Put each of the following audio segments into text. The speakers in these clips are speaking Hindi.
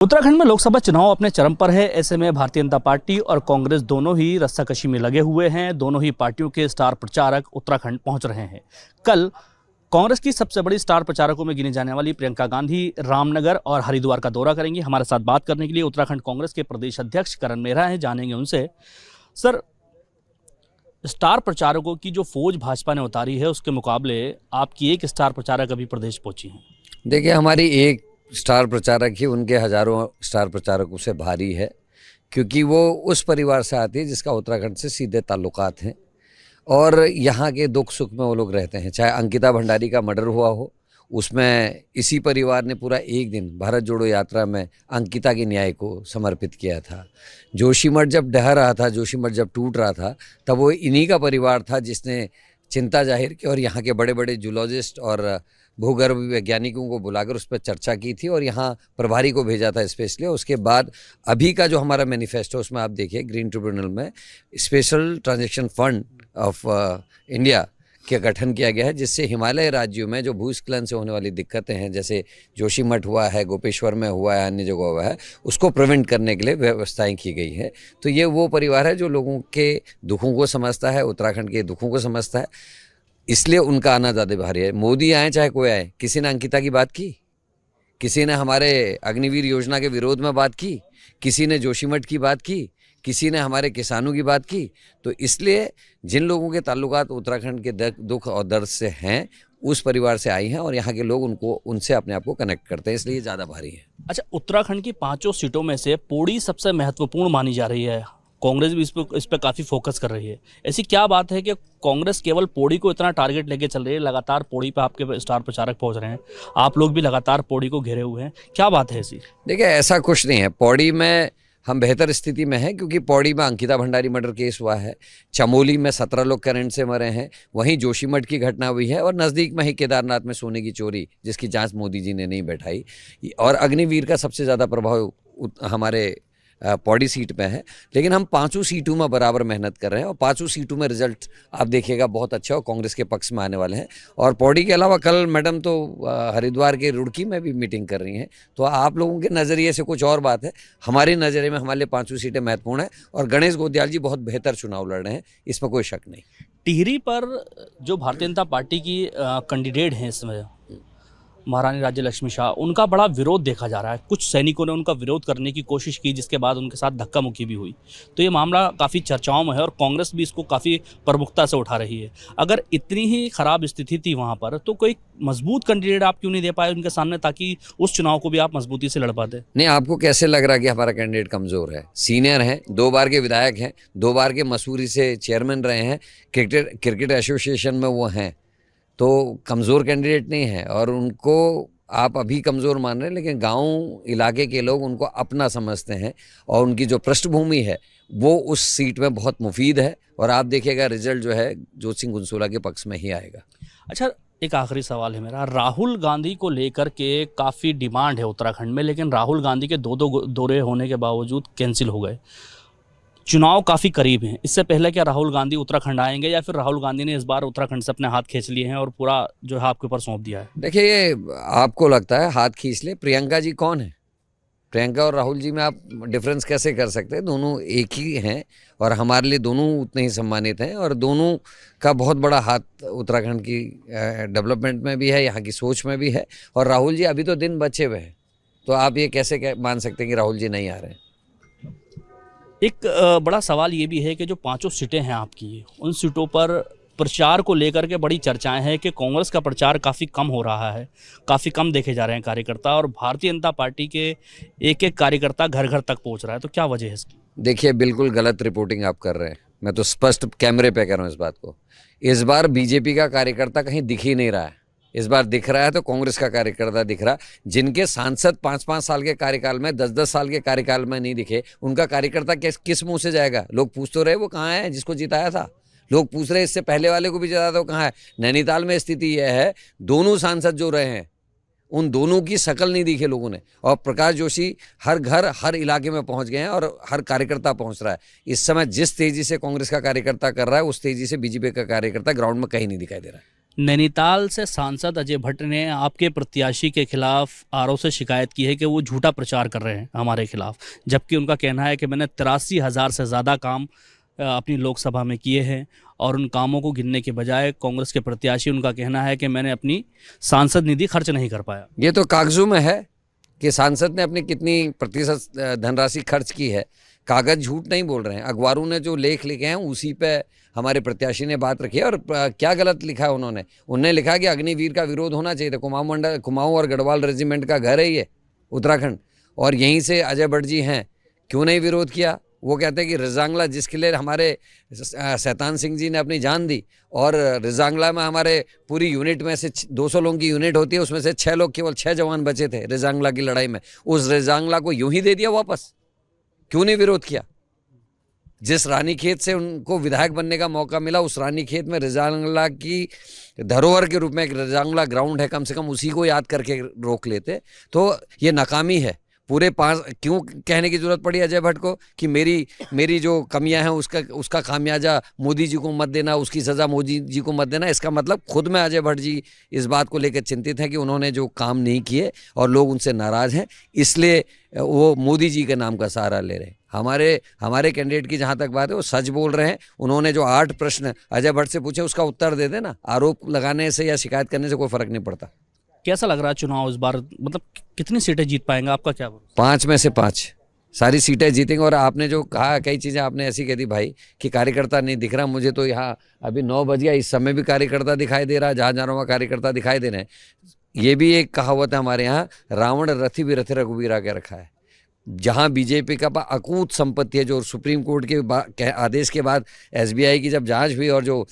उत्तराखंड में लोकसभा चुनाव अपने चरम पर है। ऐसे में भारतीय जनता पार्टी और कांग्रेस दोनों ही रस्साकशी में लगे हुए हैं। दोनों ही पार्टियों के स्टार प्रचारक उत्तराखंड पहुंच रहे हैं। कल कांग्रेस की सबसे बड़ी स्टार प्रचारकों में गिनी जाने वाली प्रियंका गांधी रामनगर और हरिद्वार का दौरा करेंगी। हमारे साथ बात करने के लिए उत्तराखंड कांग्रेस के प्रदेश अध्यक्ष करण मेहरा हैं। जानेंगे उनसे। सर, स्टार प्रचारकों की जो फौज भाजपा ने उतारी है उसके मुकाबले आपकी एक स्टार प्रचारक अभी प्रदेश पहुंची हैं। देखिए, हमारी एक स्टार प्रचारक ही उनके हजारों स्टार प्रचारकों से भारी है, क्योंकि वो उस परिवार से आती है जिसका उत्तराखंड से सीधे ताल्लुकात हैं और यहाँ के दुख सुख में वो लोग रहते हैं। चाहे अंकिता भंडारी का मर्डर हुआ हो, उसमें इसी परिवार ने पूरा एक दिन भारत जोड़ो यात्रा में अंकिता के न्याय को समर्पित किया था। जोशीमठ जब ढह रहा था, जोशीमठ जब टूट रहा था, तब वो इन्हीं का परिवार था जिसने चिंता जाहिर की और यहाँ के बड़े बड़े जूलॉजिस्ट और भूगर्भ वैज्ञानिकों को बुलाकर उस पर चर्चा की थी और यहाँ प्रभारी को भेजा था स्पेशली। उसके बाद अभी का जो हमारा मैनिफेस्टो, उसमें आप देखिए ग्रीन ट्रिब्यूनल में special transaction fund of India का गठन किया गया है, जिससे हिमालय राज्यों में जो भूस्खलन से होने वाली दिक्कतें हैं, जैसे जोशीमठ हुआ है, गोपेश्वर में हुआ है, अन्य जगह हुआ है, उसको प्रिवेंट करने के लिए व्यवस्थाएं की गई है। तो ये वो परिवार है जो लोगों के दुखों को समझता है, उत्तराखंड के दुखों को समझता है, इसलिए उनका आना ज़्यादा भारी है। मोदी आए चाहे कोई आए, किसी ने अंकिता की बात की? किसी ने हमारे अग्निवीर योजना के विरोध में बात की? किसी ने जोशीमठ की बात की? किसी ने हमारे किसानों की बात की? तो इसलिए जिन लोगों के ताल्लुकात उत्तराखंड के दुख और दर्द से हैं, उस परिवार से आई हैं और यहाँ के लोग उनसे अपने आप को कनेक्ट करते हैं, इसलिए ज़्यादा भारी है। अच्छा, उत्तराखंड की 5 सीटों में से पौड़ी सबसे महत्वपूर्ण मानी जा रही है। कांग्रेस भी इस पर काफ़ी फोकस कर रही है। ऐसी क्या बात है कि कांग्रेस केवल पौड़ी को इतना टारगेट लेके चल रही है? लगातार पौड़ी पे आपके स्टार प्रचारक पहुंच रहे हैं, आप लोग भी लगातार पौड़ी को घेरे हुए हैं, क्या बात है ऐसी? देखिए, ऐसा कुछ नहीं है। पौड़ी में हम बेहतर स्थिति में हैं, क्योंकि पौड़ी में अंकिता भंडारी मर्डर केस हुआ है, चमोली में 17 लोग करंट से मरे हैं, वहीं जोशीमठ की घटना हुई है और नज़दीक में ही केदारनाथ में सोने की चोरी, जिसकी जांच मोदी जी ने नहीं बैठाई, और अग्निवीर का सबसे ज़्यादा प्रभाव हमारे पौड़ी सीट पे है। लेकिन हम 5 सीटों में बराबर मेहनत कर रहे हैं और 5 सीटों में रिजल्ट आप देखिएगा बहुत अच्छा और कांग्रेस के पक्ष में आने वाले हैं। और पौड़ी के अलावा कल मैडम तो हरिद्वार के रुड़की में भी मीटिंग कर रही हैं। तो आप लोगों के नज़रिए से कुछ और बात है, हमारे नज़रिए में हमारे लिए 5 सीटें महत्वपूर्ण हैं और गणेश गोंदियाल जी बहुत बेहतर चुनाव लड़ रहे हैं, इसमें कोई शक नहीं। टिहरी पर जो भारतीय जनता पार्टी की कैंडिडेट हैं इस समय, महारानी राज्य लक्ष्मी शाह, उनका बड़ा विरोध देखा जा रहा है। कुछ सैनिकों ने उनका विरोध करने की कोशिश की, जिसके बाद उनके साथ धक्का मुक्की भी हुई। तो ये मामला काफ़ी चर्चाओं में है और कांग्रेस भी इसको काफ़ी प्रमुखता से उठा रही है। अगर इतनी ही खराब स्थिति थी वहाँ पर, तो कोई मजबूत कैंडिडेट आप क्यों नहीं दे पाए उनके सामने, ताकि उस चुनाव को भी आप मजबूती से लड़ पाते? नहीं, आपको कैसे लग रहा है कि हमारा कैंडिडेट कमज़ोर है? सीनियर हैं, 2 बार के विधायक हैं, 2 बार के मसूरी से चेयरमैन रहे हैं, क्रिकेट एसोसिएशन में वो हैं, तो कमज़ोर कैंडिडेट नहीं है। और उनको आप अभी कमज़ोर मान रहे हैं, लेकिन गांव इलाके के लोग उनको अपना समझते हैं और उनकी जो पृष्ठभूमि है वो उस सीट में बहुत मुफीद है। और आप देखिएगा रिजल्ट जो है जोत सिंह गुनसोला के पक्ष में ही आएगा। अच्छा, एक आखिरी सवाल है मेरा। राहुल गांधी को लेकर के काफ़ी डिमांड है उत्तराखंड में, लेकिन राहुल गांधी के 2 दौरे होने के बावजूद कैंसिल हो गए। चुनाव काफ़ी करीब हैं, इससे पहले क्या राहुल गांधी उत्तराखंड आएंगे, या फिर राहुल गांधी ने इस बार उत्तराखंड से अपने हाथ खींच लिए हैं और पूरा जो है आपके ऊपर सौंप दिया है? देखिए, ये आपको लगता है हाथ खींच ले। प्रियंका जी कौन है? प्रियंका और राहुल जी में आप डिफरेंस कैसे कर सकते हैं? दोनों एक ही हैं और हमारे लिए दोनों उतने ही सम्मानित हैं और दोनों का बहुत बड़ा हाथ उत्तराखंड की डेवलपमेंट में भी है, यहाँ की सोच में भी है। और राहुल जी अभी तो दिन बचे हुए हैं, तो आप ये कैसे मान सकते हैं कि राहुल जी नहीं आ रहे हैं? एक बड़ा सवाल ये भी है कि जो 5 सीटें हैं आपकी, उन सीटों पर प्रचार को लेकर के बड़ी चर्चाएं हैं कि कांग्रेस का प्रचार काफ़ी कम हो रहा है, काफ़ी कम देखे जा रहे हैं कार्यकर्ता, और भारतीय जनता पार्टी के एक कार्यकर्ता घर घर तक पहुंच रहा है। तो क्या वजह है इसकी? देखिए, बिल्कुल गलत रिपोर्टिंग आप कर रहे हैं। मैं तो स्पष्ट कैमरे पे कह रहा हूँ इस बात को। इस बार बीजेपी का कार्यकर्ता कहीं दिख ही नहीं रहा है। इस बार दिख रहा है तो कांग्रेस का कार्यकर्ता दिख रहा है। जिनके सांसद 5-5 साल के कार्यकाल में, 10-10 साल के कार्यकाल में नहीं दिखे, उनका कार्यकर्ता किस मुंह से जाएगा? लोग पूछ तो रहे वो कहाँ है जिसको जिताया था। लोग पूछ रहे इससे पहले वाले को भी जिताया था, वो कहाँ है? नैनीताल में स्थिति यह है, दोनों सांसद जो रहे हैं उन दोनों की शक्ल नहीं दिखे लोगों ने। और प्रकाश जोशी हर घर हर इलाके में पहुंच गए हैं और हर कार्यकर्ता पहुंच रहा है। इस समय जिस तेजी से कांग्रेस का कार्यकर्ता कर रहा है, उस तेजी से बीजेपी का कार्यकर्ता ग्राउंड में कहीं नहीं दिखाई दे रहा है। नैनीताल से सांसद अजय भट्ट ने आपके प्रत्याशी के खिलाफ आरओ से शिकायत की है कि वो झूठा प्रचार कर रहे हैं हमारे खिलाफ, जबकि उनका कहना है कि मैंने 83,000 से ज़्यादा काम अपनी लोकसभा में किए हैं और उन कामों को गिनने के बजाय कांग्रेस के प्रत्याशी, उनका कहना है कि मैंने अपनी सांसद निधि खर्च नहीं कर पाया। ये तो कागजों में है कि सांसद ने अपनी कितनी प्रतिशत धनराशि खर्च की है। कागज झूठ नहीं बोल रहे हैं। अखबारों ने जो लेख लिखे हैं उसी पे हमारे प्रत्याशी ने बात रखी है। और क्या गलत लिखा है उन्होंने लिखा कि अग्निवीर का विरोध होना चाहिए था। कुमाऊं और गढ़वाल रेजिमेंट का घर है ये उत्तराखंड, और यहीं से अजय भट्ट जी हैं, क्यों नहीं विरोध किया। वो कहते हैं कि रिजांगला, जिसके लिए हमारे शैतान सिंह जी ने अपनी जान दी, और रिजांगला में हमारे पूरी यूनिट में से 200 लोगों की यूनिट होती है, उसमें से 6 लोग, केवल 6 जवान बचे थे रिजांगला की लड़ाई में। उस रिजांगला को यूं ही दे दिया वापस, क्यों नहीं विरोध किया। जिस रानीखेत से उनको विधायक बनने का मौका मिला, उस रानीखेत में रिजांगला की धरोहर के रूप में एक रिजांगला ग्राउंड है, कम से कम उसी को याद करके रोक लेते। तो ये नाकामी है। पूरे 5 क्यों कहने की जरूरत पड़ी अजय भट्ट को कि मेरी जो कमियां हैं उसका खामियाजा मोदी जी को मत देना, उसकी सज़ा मोदी जी को मत देना। इसका मतलब खुद में अजय भट्ट जी इस बात को लेकर चिंतित हैं कि उन्होंने जो काम नहीं किए और लोग उनसे नाराज़ हैं, इसलिए वो मोदी जी के नाम का सहारा ले रहे हैं। हमारे कैंडिडेट की जहाँ तक बात है, वो सच बोल रहे हैं। उन्होंने जो 8 प्रश्न अजय भट्ट से पूछे उसका उत्तर दे देना। आरोप लगाने से या शिकायत करने से कोई फ़र्क नहीं पड़ता। कैसा लग रहा है चुनाव इस बार, मतलब कितनी सीटें जीत पाएंगे, आपका क्या? 5 में से 5 सारी सीटें जीतेंगे। और आपने जो कहा, कई चीज़ें आपने ऐसी कह दी भाई कि कार्यकर्ता नहीं दिख रहा। मुझे तो यहाँ अभी 9 बज गया, इस समय भी कार्यकर्ता दिखाई दे रहा, जहाँ जा रहा हूँ कार्यकर्ता दिखाई दे रहे हैं। ये भी एक कहावत है हमारे यहाँ, रावण रथी भी रथ रघुवीरा के रखा है। जहाँ बीजेपी का अकूत संपत्ति है, जो सुप्रीम कोर्ट के आदेश के बाद SBI की जब जांच हुई और जो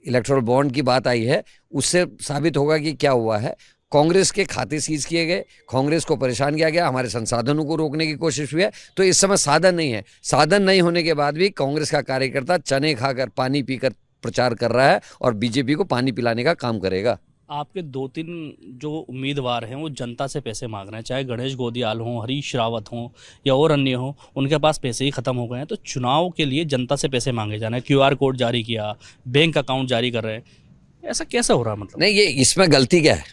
इलेक्टोरल बॉन्ड की बात आई है, उससे साबित होगा कि क्या हुआ है। कांग्रेस के खाते सीज किए गए, कांग्रेस को परेशान किया गया, हमारे संसाधनों को रोकने की कोशिश हुई है। तो इस समय साधन नहीं है। साधन नहीं होने के बाद भी कांग्रेस का कार्यकर्ता चने खाकर, पानी पीकर प्रचार कर रहा है और बीजेपी को पानी पिलाने का काम करेगा। आपके 2-3 जो उम्मीदवार हैं वो जनता से पैसे मांग रहे हैं, चाहे गणेश गोदियाल हों, हरीश रावत हों या और अन्य हों, उनके पास पैसे ही ख़त्म हो गए हैं। तो चुनाव के लिए जनता से पैसे मांगे जा रहे हैं, QR कोड जारी किया, बैंक अकाउंट जारी कर रहे हैं, ऐसा कैसा हो रहा है? मतलब नहीं, ये इसमें गलती क्या है?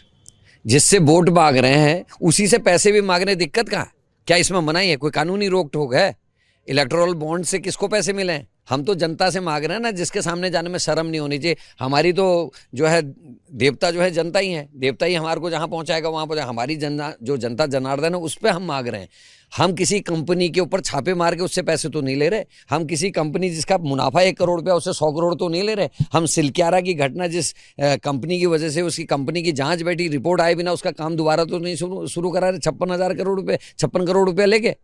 जिससे वोट मांग रहे हैं उसी से पैसे भी मांगने, दिक्कत कहाँ? क्या इसमें मनाही है? कोई कानूनी रोक टोक है? इलेक्टोरल बॉन्ड से किसको पैसे मिले हैं? हम तो जनता से मांग रहे हैं ना, जिसके सामने जाने में शर्म नहीं होनी चाहिए। हमारी तो जो है देवता जो है जनता ही है। देवता ही हमारे को जहाँ पहुँचाएगा वहाँ पहुँचाएगा। हमारी जो जनता जनार्दन है उस पर हम मांग रहे हैं। हम किसी कंपनी के ऊपर छापे मार के उससे पैसे तो नहीं ले रहे। हम किसी कंपनी जिसका मुनाफा 1 करोड़ रुपया, उससे 100 करोड़ तो नहीं ले रहे। हम सिलक्यारा की घटना, जिस कंपनी की वजह से उसकी कंपनी की जांच बैठी, रिपोर्ट आए बिना उसका काम दोबारा तो नहीं शुरू करा रहे। 56,000 करोड़ रुपये, 56 करोड़ रुपया लेके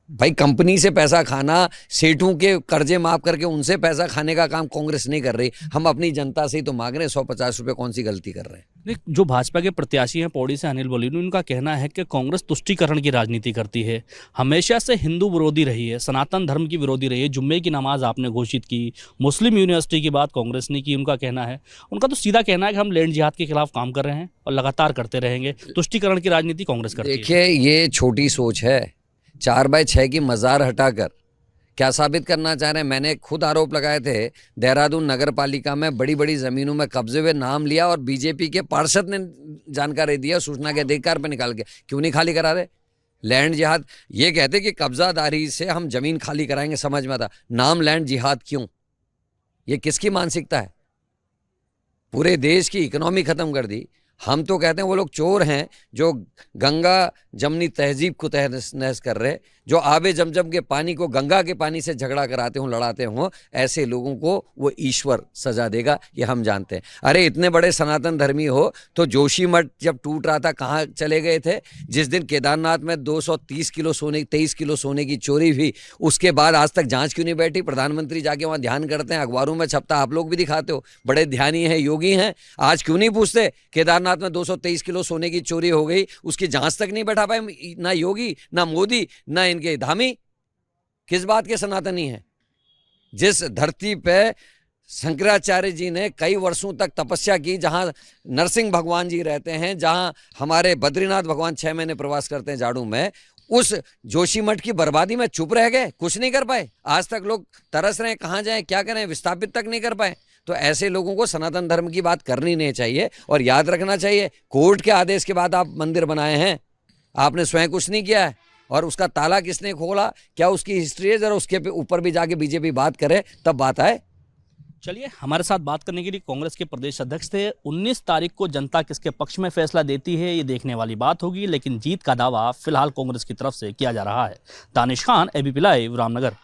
भाई कंपनी से पैसा खाना, सेठों के कर्जे माफ करके उनसे पैसा खाने का काम कांग्रेस नहीं कर रही। हम अपनी जनता से ही तो मांग रहे हैं। 150 रुपये कौन सी गलती कर रहे हैं? जो भाजपा के प्रत्याशी हैं पौड़ी से अनिल बलूनी, उनका कहना है कि कांग्रेस तुष्टीकरण की राजनीति करती है, हमेशा से हिंदू विरोधी रही है, सनातन धर्म की विरोधी रही है। जुम्मे की नमाज आपने घोषित की, मुस्लिम यूनिवर्सिटी की बात कांग्रेस ने की। उनका कहना है, उनका तो सीधा कहना है कि हम लैंड जिहाद के खिलाफ काम कर रहे हैं और लगातार करते रहेंगे। तुष्टीकरण की राजनीति कांग्रेस करती है। देखिए, ये छोटी सोच है। 4x6 की मज़ार हटाकर क्या साबित करना चाह रहे हैं? मैंने खुद आरोप लगाए थे, देहरादून नगर पालिका में बड़ी बड़ी ज़मीनों में कब्जे हुए नाम लिया और बीजेपी के पार्षद ने जानकारी दिया, सूचना के अधिकार पर निकाल के। क्यों नहीं खाली करा रहे? लैंड जिहाद ये कहते कि कब्जादारी से हम ज़मीन खाली कराएंगे, समझ में आता। नाम लैंड जिहाद क्यों? ये किसकी मानसिकता है? पूरे देश की इकोनॉमी ख़त्म कर दी। हम तो कहते हैं वो लोग चोर हैं जो गंगा जमनी तहजीब को तहस नहस कर रहे, जो आबे जमजम के पानी को गंगा के पानी से झगड़ा कराते हों, लड़ाते हों। ऐसे लोगों को वो ईश्वर सजा देगा, ये हम जानते हैं। अरे इतने बड़े सनातन धर्मी हो तो जोशीमठ जब टूट रहा था कहाँ चले गए थे? जिस दिन केदारनाथ में 230 किलो सोने, 23 किलो सोने की चोरी हुई, उसके बाद आज तक जांच क्यों नहीं बैठी? प्रधानमंत्री जाके वहाँ ध्यान करते हैं, अखबारों में छपता, आप लोग भी दिखाते हो, बड़े ध्यानी हैं, योगी हैं। आज क्यों नहीं पूछते? केदारनाथ में 223 किलो सोने की चोरी हो गई, उसकी जांच तक नहीं बैठा पाए ना योगी, ना मोदी, ना इनके धामी। किस बात के सनातनी हैं? जिस धरती पे शंकराचार्य जी ने कई वर्षों तक तपस्या की, जहां नरसिंह भगवान जी रहते हैं, जहां हमारे बद्रीनाथ भगवान 6 महीने प्रवास करते हैं जाड़ों में, उस जोशीमठ की बर्बादी में चुप रह गए, कुछ नहीं कर पाए। आज तक लोग तरस रहे हैं, कहाँ जाएं, क्या करें, विस्थापित तक नहीं कर पाए। तो ऐसे लोगों को सनातन धर्म की बात करनी नहीं चाहिए और याद रखना चाहिए, कोर्ट के आदेश के बाद आप मंदिर बनाए हैं, आपने स्वयं कुछ नहीं किया है। और उसका ताला किसने खोला, क्या उसकी हिस्ट्री है, जरा उसके ऊपर भी जाके बीजेपी बात करे, तब बात आए। चलिए, हमारे साथ बात करने के लिए कांग्रेस के प्रदेश अध्यक्ष थे। 19 तारीख को जनता किसके पक्ष में फैसला देती है ये देखने वाली बात होगी, लेकिन जीत का दावा फिलहाल कांग्रेस की तरफ से किया जा रहा है। Danish Khan, ABP live, Ramnagar.